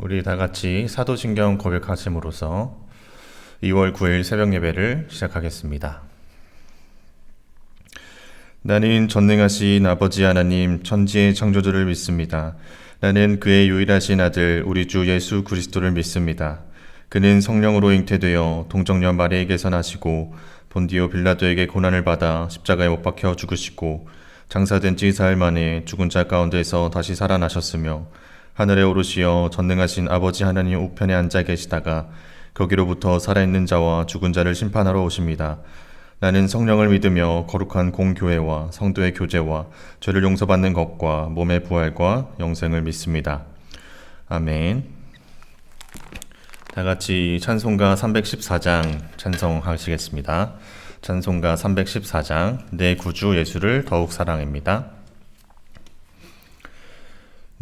우리 다 같이 사도신경 고백하심으로써 2월 9일 새벽 예배를 시작하겠습니다. 나는 전능하신 아버지 하나님 천지의 창조주를 믿습니다. 나는 그의 유일하신 아들 우리 주 예수 그리스도를 믿습니다. 그는 성령으로 잉태되어 동정녀 마리에게서 나시고 본디오 빌라도에게 고난을 받아 십자가에 못 박혀 죽으시고 장사된 지 사흘 만에 죽은 자 가운데서 다시 살아나셨으며 하늘에 오르시어 전능하신 아버지 하나님 우편에 앉아 계시다가 거기로부터 살아있는 자와 죽은 자를 심판하러 오십니다. 나는 성령을 믿으며 거룩한 공교회와 성도의 교제와 죄를 용서받는 것과 몸의 부활과 영생을 믿습니다. 아멘. 다 같이 찬송가 314장 찬송하시겠습니다. 찬송가 314장 내 구주 예수를 더욱 사랑합니다.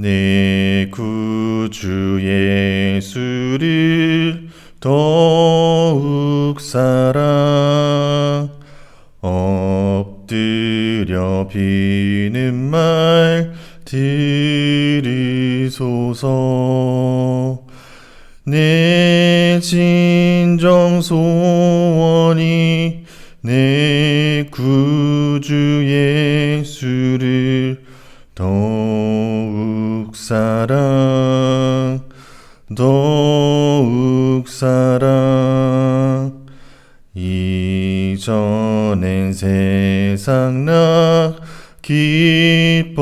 내 구주 예수를 더욱 사랑 엎드려 비는 말 들으소서. 내 진정 소원이 내 구주 예수를 더욱 사랑 이전엔 세상 나 기뻤어도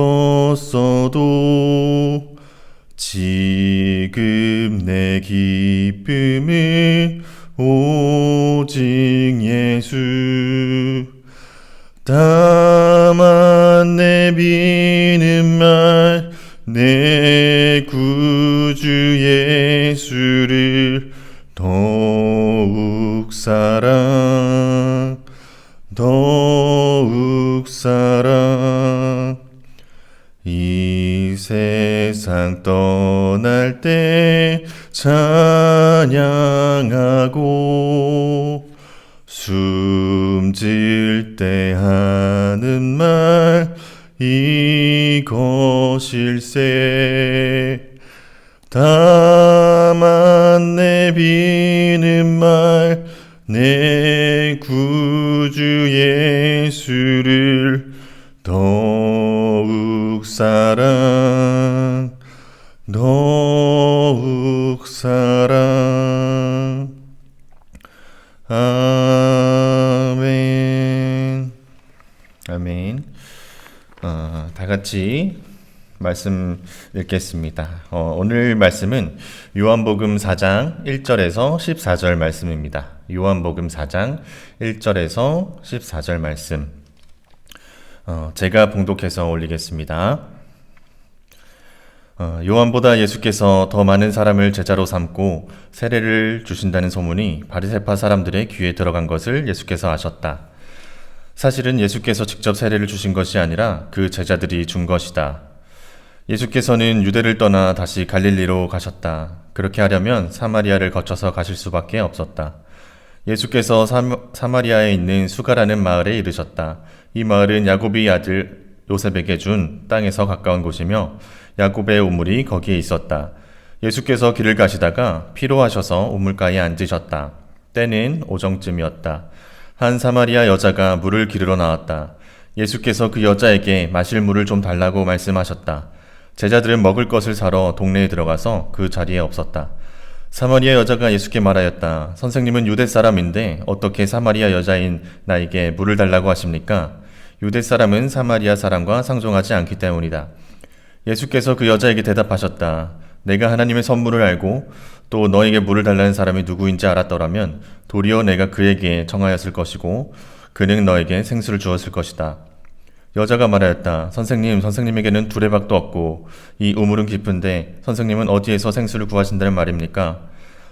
지금 내 기쁨은 오직 예수. 다만 내 비는 말 내 구주 예수를 더욱 사랑 이 세상 떠날 때 찬양하고 숨질 때 하는 말 이것일세. 다만 내 비는 말 내 구주 예수를 더욱 사랑 아멘. 아멘. 다 같이 말씀 읽겠습니다. 오늘 말씀은 요한복음 4장 1절에서 14절 말씀입니다. 요한복음 4장 1절에서 14절 말씀. 제가 봉독해서 올리겠습니다. 요한보다 예수께서 더 많은 사람을 제자로 삼고 세례를 주신다는 소문이 바리새파 사람들의 귀에 들어간 것을 예수께서 아셨다. 사실은 예수께서 직접 세례를 주신 것이 아니라 그 제자들이 준 것이다. 예수께서는 유대를 떠나 다시 갈릴리로 가셨다. 그렇게 하려면 사마리아를 거쳐서 가실 수밖에 없었다. 예수께서 사마리아에 있는 수가라는 마을에 이르셨다. 이 마을은 야곱이 아들 요셉에게 준 땅에서 가까운 곳이며 야곱의 우물이 거기에 있었다. 예수께서 길을 가시다가 피로하셔서 우물가에 앉으셨다. 때는 오정쯤이었다. 한 사마리아 여자가 물을 기르러 나왔다. 예수께서 그 여자에게 마실 물을 좀 달라고 말씀하셨다. 제자들은 먹을 것을 사러 동네에 들어가서 그 자리에 없었다. 사마리아 여자가 예수께 말하였다. 선생님은 유대 사람인데 어떻게 사마리아 여자인 나에게 물을 달라고 하십니까? 유대 사람은 사마리아 사람과 상종하지 않기 때문이다. 예수께서 그 여자에게 대답하셨다. 내가 하나님의 선물을 알고 또 너에게 물을 달라는 사람이 누구인지 알았더라면 도리어 내가 그에게 청하였을 것이고 그는 너에게 생수를 주었을 것이다. 여자가 말하였다. 선생님에게는 두레박도 없고 이 우물은 깊은데 선생님은 어디에서 생수를 구하신다는 말입니까?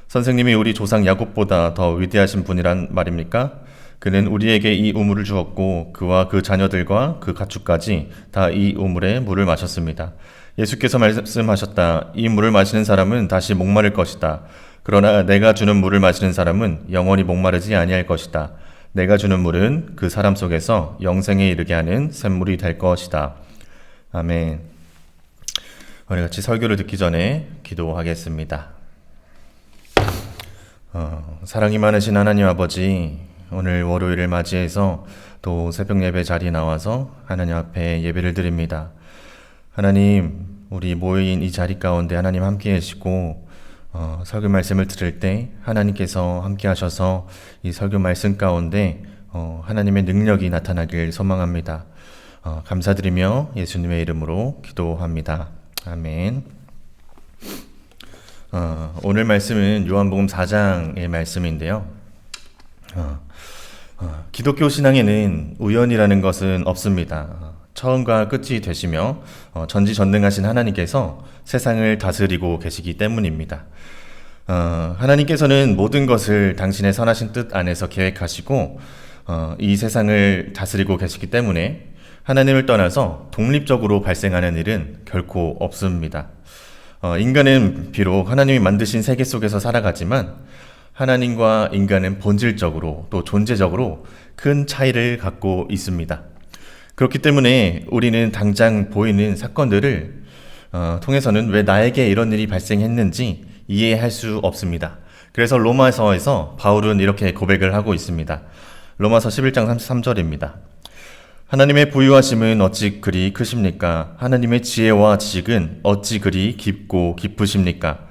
선생님이 우리 조상 야곱보다 더 위대하신 분이란 말입니까? 그는 우리에게 이 우물을 주었고 그와 그 자녀들과 그 가축까지 다 이 우물에 물을 마셨습니다. 예수께서 말씀하셨다. 이 물을 마시는 사람은 다시 목마를 것이다. 그러나 내가 주는 물을 마시는 사람은 영원히 목마르지 아니할 것이다. 내가 주는 물은 그 사람 속에서 영생에 이르게 하는 샘물이 될 것이다. 아멘. 우리 같이 설교를 듣기 전에 기도하겠습니다. 사랑이 많으신 하나님 아버지, 오늘 월요일을 맞이해서 또 새벽 예배 자리에 나와서 하나님 앞에 예배를 드립니다. 하나님, 우리 모인 이 자리 가운데 하나님 함께 계시고 설교 말씀을 들을 때 하나님께서 함께 하셔서 이 설교 말씀 가운데 하나님의 능력이 나타나길 소망합니다. 감사드리며 예수님의 이름으로 기도합니다. 아멘. 오늘 말씀은 요한복음 4장의 말씀인데요. 기독교 신앙에는 우연이라는 것은 없습니다. 처음과 끝이 되시며 전지전능하신 하나님께서 세상을 다스리고 계시기 때문입니다. 하나님께서는 모든 것을 당신의 선하신 뜻 안에서 계획하시고 이 세상을 다스리고 계시기 때문에 하나님을 떠나서 독립적으로 발생하는 일은 결코 없습니다. 인간은 비록 하나님이 만드신 세계 속에서 살아가지만 하나님과 인간은 본질적으로 또 존재적으로 큰 차이를 갖고 있습니다. 그렇기 때문에 우리는 당장 보이는 사건들을 통해서는 왜 나에게 이런 일이 발생했는지 이해할 수 없습니다. 그래서 로마서에서 바울은 이렇게 고백을 하고 있습니다. 로마서 11장 33절입니다. 하나님의 부유하심은 어찌 그리 크십니까? 하나님의 지혜와 지식은 어찌 그리 깊고 깊으십니까?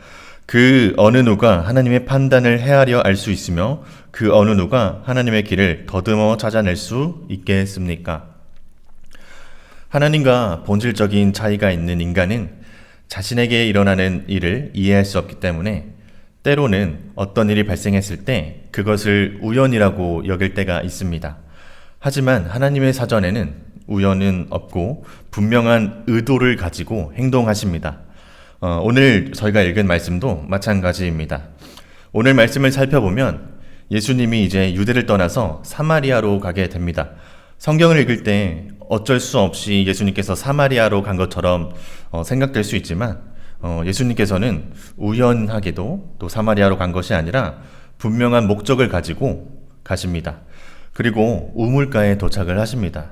그 어느 누가 하나님의 판단을 헤아려 알 수 있으며 그 어느 누가 하나님의 길을 더듬어 찾아낼 수 있겠습니까? 하나님과 본질적인 차이가 있는 인간은 자신에게 일어나는 일을 이해할 수 없기 때문에 때로는 어떤 일이 발생했을 때 그것을 우연이라고 여길 때가 있습니다. 하지만 하나님의 사전에는 우연은 없고 분명한 의도를 가지고 행동하십니다. 오늘 저희가 읽은 말씀도 마찬가지입니다. 오늘 말씀을 살펴보면 예수님이 이제 유대를 떠나서 사마리아로 가게 됩니다. 성경을 읽을 때 어쩔 수 없이 예수님께서 사마리아로 간 것처럼 생각될 수 있지만 예수님께서는 우연하게도 또 사마리아로 간 것이 아니라 분명한 목적을 가지고 가십니다. 그리고 우물가에 도착을 하십니다.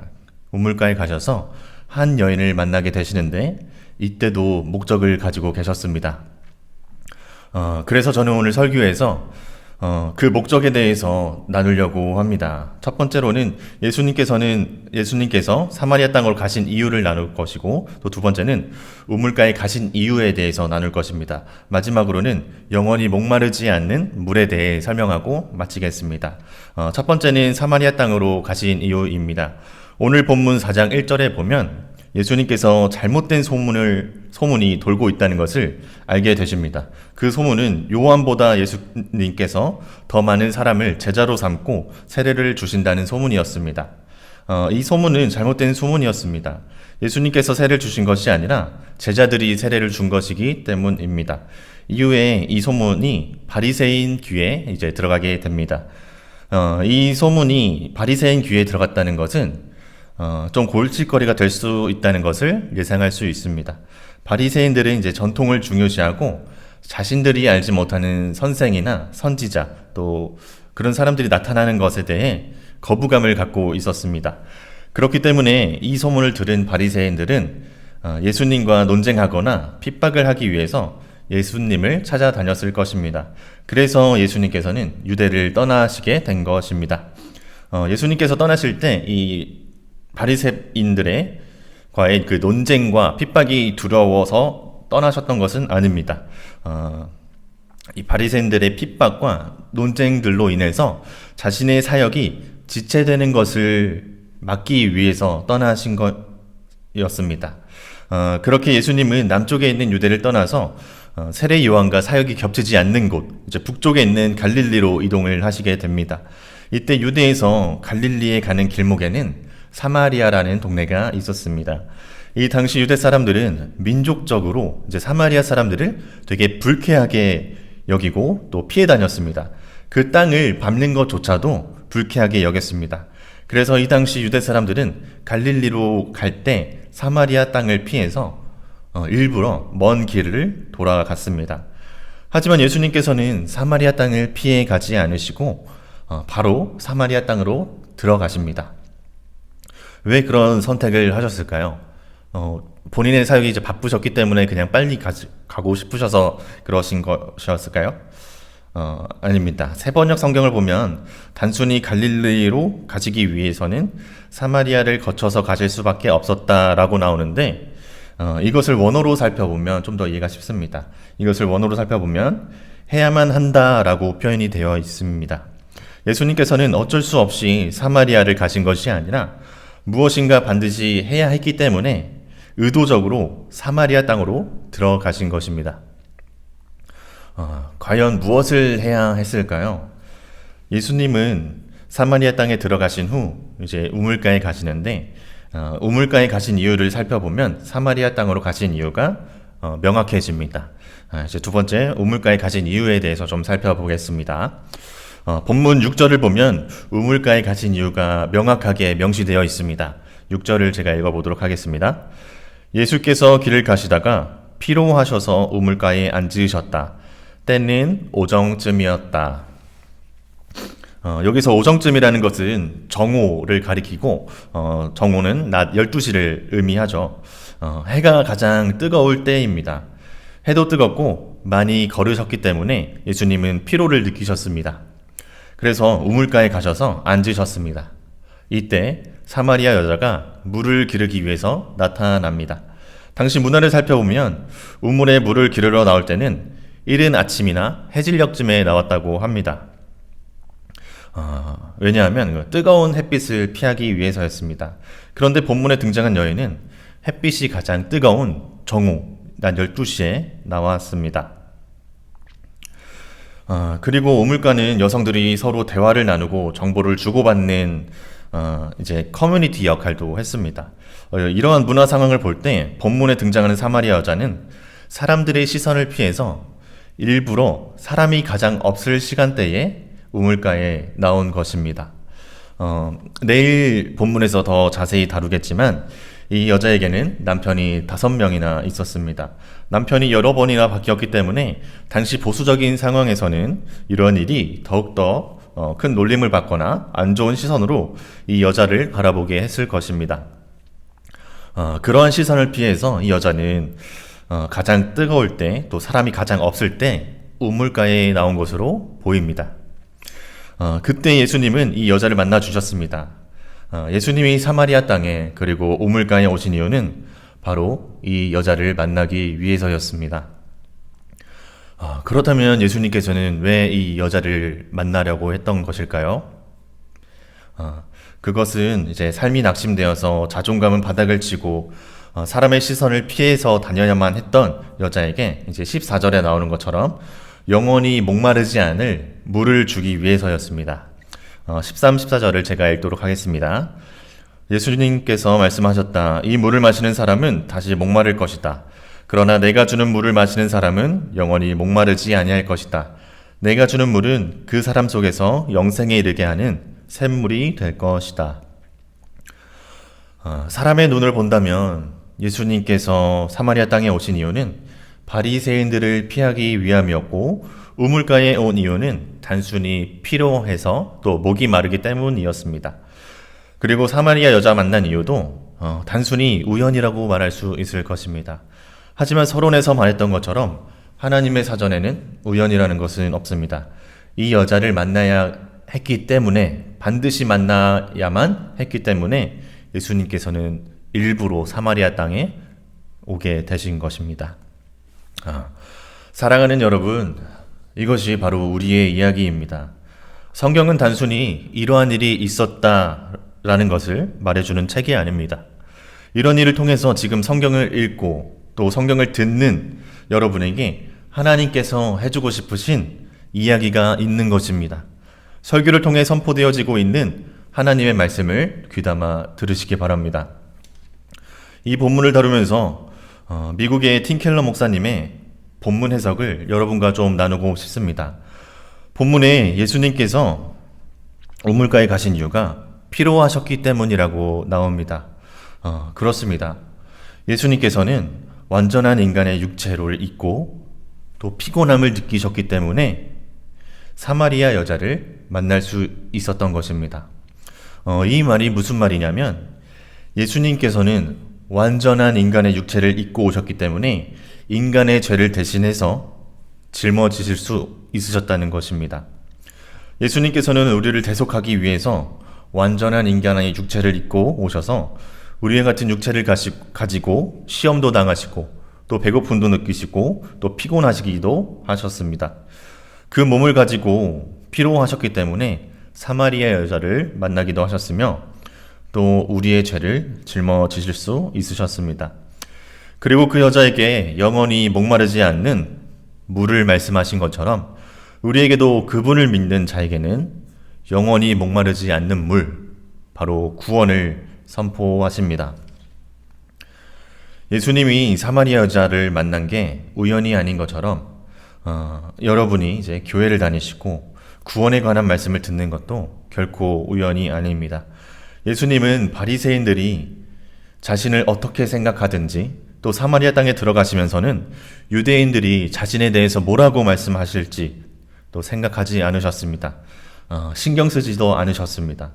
우물가에 가셔서 한 여인을 만나게 되시는데 이때도 목적을 가지고 계셨습니다. 그래서 저는 오늘 설교에서 그 목적에 대해서 나누려고 합니다. 첫 번째로는 예수님께서 사마리아 땅으로 가신 이유를 나눌 것이고, 또 두 번째는 우물가에 가신 이유에 대해서 나눌 것입니다. 마지막으로는 영원히 목마르지 않는 물에 대해 설명하고 마치겠습니다. 첫 번째는 사마리아 땅으로 가신 이유입니다. 오늘 본문 4장 1절에 보면 예수님께서 잘못된 소문이 돌고 있다는 것을 알게 되십니다. 그 소문은 요한보다 예수님께서 더 많은 사람을 제자로 삼고 세례를 주신다는 소문이었습니다. 이 소문은 잘못된 소문이었습니다. 예수님께서 세례를 주신 것이 아니라 제자들이 세례를 준 것이기 때문입니다. 이후에 이 소문이 바리새인 귀에 이제 들어가게 됩니다. 이 소문이 바리새인 귀에 들어갔다는 것은 좀 골칫거리가 될 수 있다는 것을 예상할 수 있습니다. 바리새인들은 이제 전통을 중요시하고 자신들이 알지 못하는 선생이나 선지자 또 그런 사람들이 나타나는 것에 대해 거부감을 갖고 있었습니다. 그렇기 때문에 이 소문을 들은 바리새인들은 예수님과 논쟁하거나 핍박을 하기 위해서 예수님을 찾아다녔을 것입니다. 그래서 예수님께서는 유대를 떠나시게 된 것입니다. 예수님께서 떠나실 때 이 바리새인들의 과의 그 논쟁과 핍박이 두려워서 떠나셨던 것은 아닙니다. 이 바리새인들의 핍박과 논쟁들로 인해서 자신의 사역이 지체되는 것을 막기 위해서 떠나신 것이었습니다. 그렇게 예수님은 남쪽에 있는 유대를 떠나서 세례 요한과 사역이 겹치지 않는 곳, 이제 북쪽에 있는 갈릴리로 이동을 하시게 됩니다. 이때 유대에서 갈릴리에 가는 길목에는 사마리아라는 동네가 있었습니다. 이 당시 유대 사람들은 민족적으로 이제 사마리아 사람들을 되게 불쾌하게 여기고 또 피해 다녔습니다. 그 땅을 밟는 것조차도 불쾌하게 여겼습니다. 그래서 이 당시 유대 사람들은 갈릴리로 갈 때 사마리아 땅을 피해서 일부러 먼 길을 돌아갔습니다. 하지만 예수님께서는 사마리아 땅을 피해 가지 않으시고 바로 사마리아 땅으로 들어가십니다. 왜 그런 선택을 하셨을까요? 본인의 사역이 이제 바쁘셨기 때문에 그냥 빨리 가고 싶으셔서 그러신 것이었을까요? 아닙니다. 세번역 성경을 보면 단순히 갈릴리로 가시기 위해서는 사마리아를 거쳐서 가실 수밖에 없었다라고 나오는데, 이것을 원어로 살펴보면 좀 더 이해가 쉽습니다. 이것을 원어로 살펴보면 해야만 한다라고 표현이 되어 있습니다. 예수님께서는 어쩔 수 없이 사마리아를 가신 것이 아니라 무엇인가 반드시 해야 했기 때문에 의도적으로 사마리아 땅으로 들어가신 것입니다. 과연 무엇을 해야 했을까요? 예수님은 사마리아 땅에 들어가신 후 이제 우물가에 가시는데, 우물가에 가신 이유를 살펴보면 사마리아 땅으로 가신 이유가 명확해집니다. 이제 두 번째, 우물가에 가신 이유에 대해서 좀 살펴보겠습니다. 본문 6절을 보면 우물가에 가신 이유가 명확하게 명시되어 있습니다. 6절을 제가 읽어보도록 하겠습니다. 예수께서 길을 가시다가 피로하셔서 우물가에 앉으셨다. 때는 오정쯤이었다. 여기서 오정쯤이라는 것은 정오를 가리키고, 정오는 낮 12시를 의미하죠. 해가 가장 뜨거울 때입니다. 해도 뜨겁고 많이 걸으셨기 때문에 예수님은 피로를 느끼셨습니다. 그래서 우물가에 가셔서 앉으셨습니다. 이때 사마리아 여자가 물을 기르기 위해서 나타납니다. 당시 문화를 살펴보면 우물에 물을 기르러 나올 때는 이른 아침이나 해질녘쯤에 나왔다고 합니다. 왜냐하면 뜨거운 햇빛을 피하기 위해서였습니다. 그런데 본문에 등장한 여인은 햇빛이 가장 뜨거운 정오, 낮 12시에 나왔습니다. 그리고 우물가는 여성들이 서로 대화를 나누고 정보를 주고받는 이제 커뮤니티 역할도 했습니다. 이러한 문화 상황을 볼 때 본문에 등장하는 사마리아 여자는 사람들의 시선을 피해서 일부러 사람이 가장 없을 시간대에 우물가에 나온 것입니다. 내일 본문에서 더 자세히 다루겠지만 이 여자에게는 남편이 5명이나 있었습니다. 남편이 여러 번이나 바뀌었기 때문에 당시 보수적인 상황에서는 이런 일이 더욱더 큰 놀림을 받거나 안 좋은 시선으로 이 여자를 바라보게 했을 것입니다. 그러한 시선을 피해서 이 여자는 가장 뜨거울 때, 또 사람이 가장 없을 때 우물가에 나온 것으로 보입니다. 그때 예수님은 이 여자를 만나 주셨습니다. 예수님이 사마리아 땅에 그리고 우물가에 오신 이유는 바로 이 여자를 만나기 위해서였습니다. 그렇다면 예수님께서는 왜 이 여자를 만나려고 했던 것일까요? 그것은 이제 삶이 낙심되어서 자존감은 바닥을 치고 사람의 시선을 피해서 다녀야만 했던 여자에게 이제 14절에 나오는 것처럼 영원히 목마르지 않을 물을 주기 위해서였습니다. 13, 14절을 제가 읽도록 하겠습니다. 예수님께서 말씀하셨다. 이 물을 마시는 사람은 다시 목마를 것이다. 그러나 내가 주는 물을 마시는 사람은 영원히 목마르지 아니할 것이다. 내가 주는 물은 그 사람 속에서 영생에 이르게 하는 샘물이 될 것이다. 사람의 눈을 본다면 예수님께서 사마리아 땅에 오신 이유는 바리새인들을 피하기 위함이었고, 우물가에 온 이유는 단순히 피로해서 또 목이 마르기 때문이었습니다. 그리고 사마리아 여자 만난 이유도 단순히 우연이라고 말할 수 있을 것입니다. 하지만 서론에서 말했던 것처럼 하나님의 사전에는 우연이라는 것은 없습니다. 이 여자를 만나야 했기 때문에, 반드시 만나야만 했기 때문에 예수님께서는 일부러 사마리아 땅에 오게 되신 것입니다. 사랑하는 여러분, 이것이 바로 우리의 이야기입니다. 성경은 단순히 이러한 일이 있었다라는 것을 말해주는 책이 아닙니다. 이런 일을 통해서 지금 성경을 읽고 또 성경을 듣는 여러분에게 하나님께서 해주고 싶으신 이야기가 있는 것입니다. 설교를 통해 선포되어지고 있는 하나님의 말씀을 귀담아 들으시기 바랍니다. 이 본문을 다루면서 미국의 팀 켈러 목사님의 본문 해석을 여러분과 좀 나누고 싶습니다. 본문에 예수님께서 우물가에 가신 이유가 피로하셨기 때문이라고 나옵니다. 그렇습니다. 예수님께서는 완전한 인간의 육체를 입고 또 피곤함을 느끼셨기 때문에 사마리아 여자를 만날 수 있었던 것입니다. 이 말이 무슨 말이냐면 예수님께서는 완전한 인간의 육체를 입고 오셨기 때문에 인간의 죄를 대신해서 짊어지실 수 있으셨다는 것입니다. 예수님께서는 우리를 대속하기 위해서 완전한 인간의 육체를 입고 오셔서 우리와 같은 육체를 가지고 시험도 당하시고 또 배고픔도 느끼시고 또 피곤하시기도 하셨습니다. 그 몸을 가지고 피로하셨기 때문에 사마리아 여자를 만나기도 하셨으며 또 우리의 죄를 짊어지실 수 있으셨습니다. 그리고 그 여자에게 영원히 목마르지 않는 물을 말씀하신 것처럼 우리에게도 그분을 믿는 자에게는 영원히 목마르지 않는 물, 바로 구원을 선포하십니다. 예수님이 사마리아 여자를 만난 게 우연이 아닌 것처럼 여러분이 이제 교회를 다니시고 구원에 관한 말씀을 듣는 것도 결코 우연이 아닙니다. 예수님은 바리새인들이 자신을 어떻게 생각하든지 또 사마리아 땅에 들어가시면서는 유대인들이 자신에 대해서 뭐라고 말씀하실지 또 생각하지 않으셨습니다. 신경 쓰지도 않으셨습니다.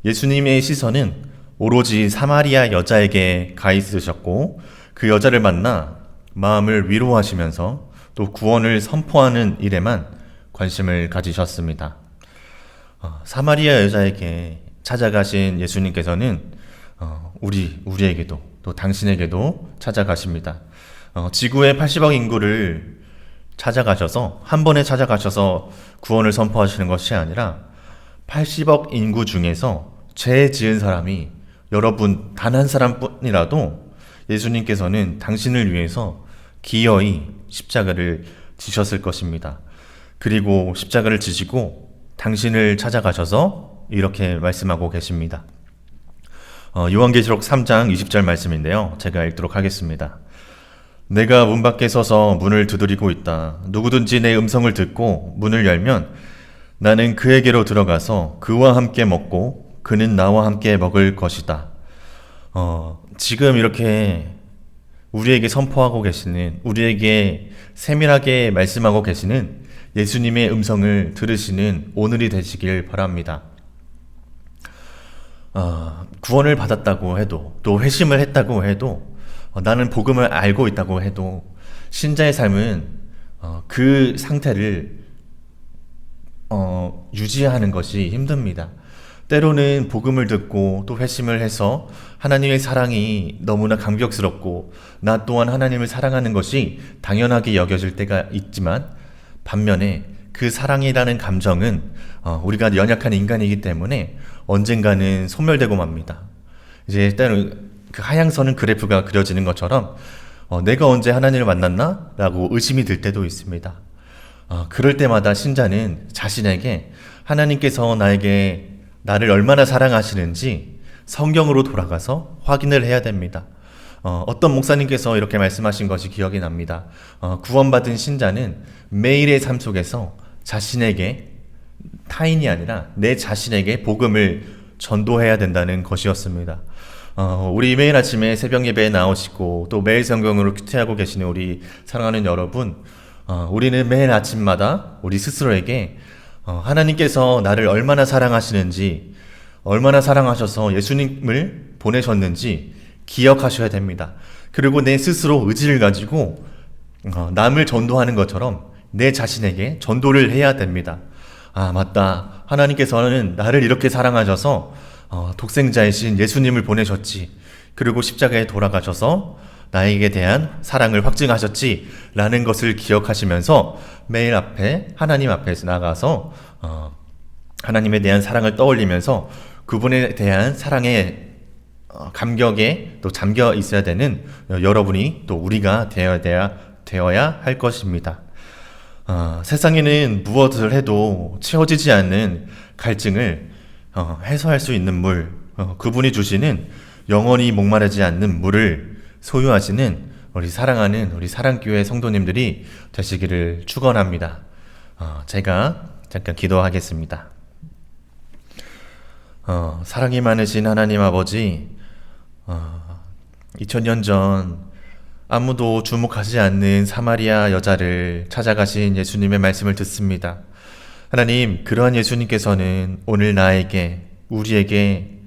예수님의 시선은 오로지 사마리아 여자에게 가 있으셨고 그 여자를 만나 마음을 위로하시면서 또 구원을 선포하는 일에만 관심을 가지셨습니다. 사마리아 여자에게 찾아가신 예수님께서는 우리에게도 또 당신에게도 찾아가십니다. 지구의 80억 인구를 찾아가셔서 한 번에 찾아가셔서 구원을 선포하시는 것이 아니라 80억 인구 중에서 죄 지은 사람이 여러분 단 한 사람뿐이라도 예수님께서는 당신을 위해서 기어이 십자가를 지셨을 것입니다. 그리고 십자가를 지시고 당신을 찾아가셔서 이렇게 말씀하고 계십니다. 요한계시록 3장 20절 말씀인데요. 제가 읽도록 하겠습니다. 내가 문 밖에 서서 문을 두드리고 있다. 누구든지 내 음성을 듣고 문을 열면 나는 그에게로 들어가서 그와 함께 먹고 그는 나와 함께 먹을 것이다. 지금 이렇게 우리에게 선포하고 계시는, 우리에게 세밀하게 말씀하고 계시는 예수님의 음성을 들으시는 오늘이 되시길 바랍니다. 구원을 받았다고 해도 또 회심을 했다고 해도 나는 복음을 알고 있다고 해도 신자의 삶은 그 상태를 유지하는 것이 힘듭니다. 때로는 복음을 듣고 또 회심을 해서 하나님의 사랑이 너무나 감격스럽고 나 또한 하나님을 사랑하는 것이 당연하게 여겨질 때가 있지만 반면에 그 사랑이라는 감정은 우리가 연약한 인간이기 때문에 언젠가는 소멸되고 맙니다. 이제 때로는 그 하향선은 그래프가 그려지는 것처럼 내가 언제 하나님을 만났나? 라고 의심이 들 때도 있습니다. 그럴 때마다 신자는 자신에게 하나님께서 나를 얼마나 사랑하시는지 성경으로 돌아가서 확인을 해야 됩니다. 어떤 목사님께서 이렇게 말씀하신 것이 기억이 납니다. 구원받은 신자는 매일의 삶 속에서 자신에게, 타인이 아니라 내 자신에게 복음을 전도해야 된다는 것이었습니다. 우리 매일 아침에 새벽 예배에 나오시고 또 매일 성경으로 큐티하고 계시는 우리 사랑하는 여러분, 우리는 매일 아침마다 우리 스스로에게 하나님께서 나를 얼마나 사랑하시는지, 얼마나 사랑하셔서 예수님을 보내셨는지 기억하셔야 됩니다. 그리고 내 스스로 의지를 가지고 남을 전도하는 것처럼 내 자신에게 전도를 해야 됩니다. 맞다. 하나님께서는 나를 이렇게 사랑하셔서 독생자이신 예수님을 보내셨지. 그리고 십자가에 돌아가셔서 나에게 대한 사랑을 확증하셨지. 라는 것을 기억하시면서 매일 하나님 앞에서 나가서 하나님에 대한 사랑을 떠올리면서 그분에 대한 사랑의 감격에 또 잠겨 있어야 되는 여러분이 또 우리가 되어야 할 것입니다. 세상에는 무엇을 해도 채워지지 않는 갈증을 해소할 수 있는 물, 그분이 주시는 영원히 목마르지 않는 물을 소유하시는 우리 사랑하는 우리 사랑교회 성도님들이 되시기를 축원합니다. 제가 잠깐 기도하겠습니다. 사랑이 많으신 하나님 아버지, 2000년 전 아무도 주목하지 않는 사마리아 여자를 찾아가신 예수님의 말씀을 듣습니다. 하나님, 그러한 예수님께서는 오늘 우리에게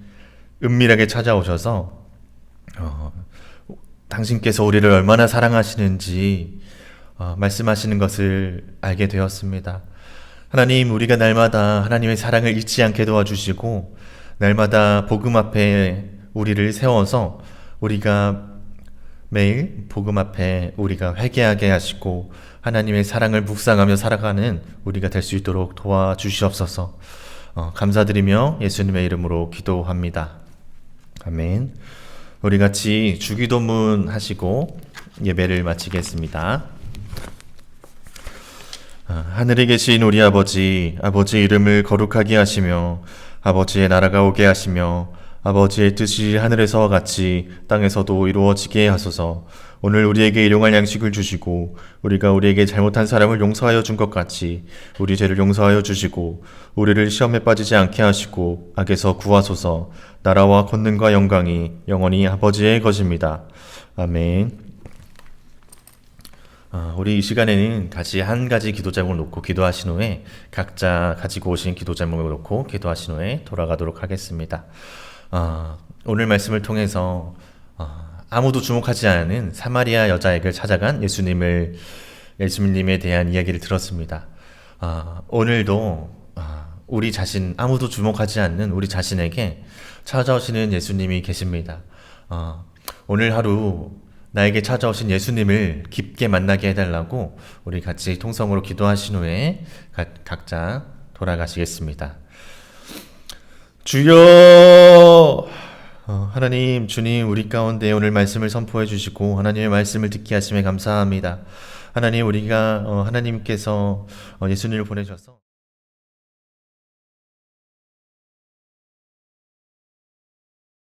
은밀하게 찾아오셔서 당신께서 우리를 얼마나 사랑하시는지 말씀하시는 것을 알게 되었습니다. 하나님, 우리가 날마다 하나님의 사랑을 잊지 않게 도와주시고 날마다 복음 앞에 우리를 세워서 우리가 매일 복음 앞에 우리가 회개하게 하시고 하나님의 사랑을 묵상하며 살아가는 우리가 될 수 있도록 도와주시옵소서. 감사드리며 예수님의 이름으로 기도합니다. 아멘. 우리 같이 주기도문 하시고 예배를 마치겠습니다. 하늘에 계신 우리 아버지, 아버지의 이름을 거룩하게 하시며 아버지의 나라가 오게 하시며 아버지의 뜻이 하늘에서와 같이 땅에서도 이루어지게 하소서. 오늘 우리에게 일용할 양식을 주시고 우리가 우리에게 잘못한 사람을 용서하여 준 것 같이 우리 죄를 용서하여 주시고 우리를 시험에 빠지지 않게 하시고 악에서 구하소서. 나라와 권능과 영광이 영원히 아버지의 것입니다. 아멘. 우리 이 시간에는 다시 한 가지 기도 제목을 놓고 기도하신 후에 각자 가지고 오신 기도 제목을 놓고 기도하신 후에 돌아가도록 하겠습니다. 오늘 말씀을 통해서 아무도 주목하지 않은 사마리아 여자에게 찾아간 예수님에 대한 이야기를 들었습니다. 오늘도 우리 자신, 아무도 주목하지 않는 우리 자신에게 찾아오시는 예수님이 계십니다. 오늘 하루 나에게 찾아오신 예수님을 깊게 만나게 해달라고 우리 같이 통성으로 기도하신 후에 각자 돌아가시겠습니다. 주여! 하나님, 주님, 우리 가운데 오늘 말씀을 선포해 주시고 하나님의 말씀을 듣게 하심에 감사합니다. 하나님, 우리가 하나님께서 예수님을 보내셔서